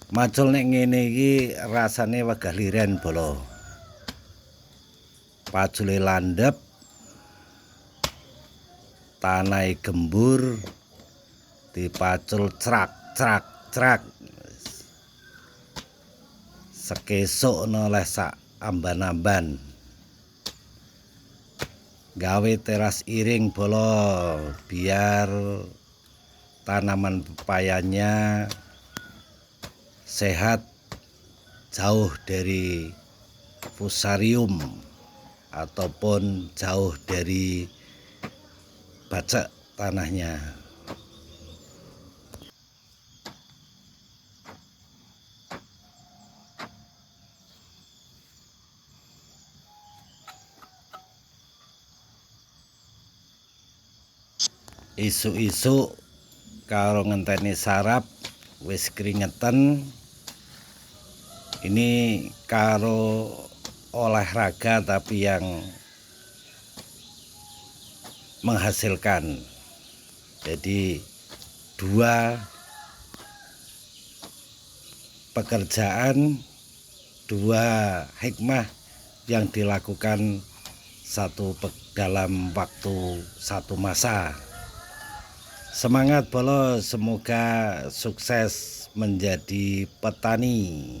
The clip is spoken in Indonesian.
Macul nek ngene iki rasane wegah liren bolo. Pacule landhep, tanahe gembur, dipacul crak crak crak. Sekesuk oleh sak amban-amban. Gawe teras iring bolo biar tanaman pepayanya sehat, jauh dari fusarium ataupun jauh dari bacek tanahnya. Isuk-isuk karo ngenteni sarap wis keringetan. Ini karo olahraga tapi yang menghasilkan. Jadi dua pekerjaan, dua hikmah yang dilakukan dalam waktu satu masa. Semangat bolo, semoga sukses menjadi petani.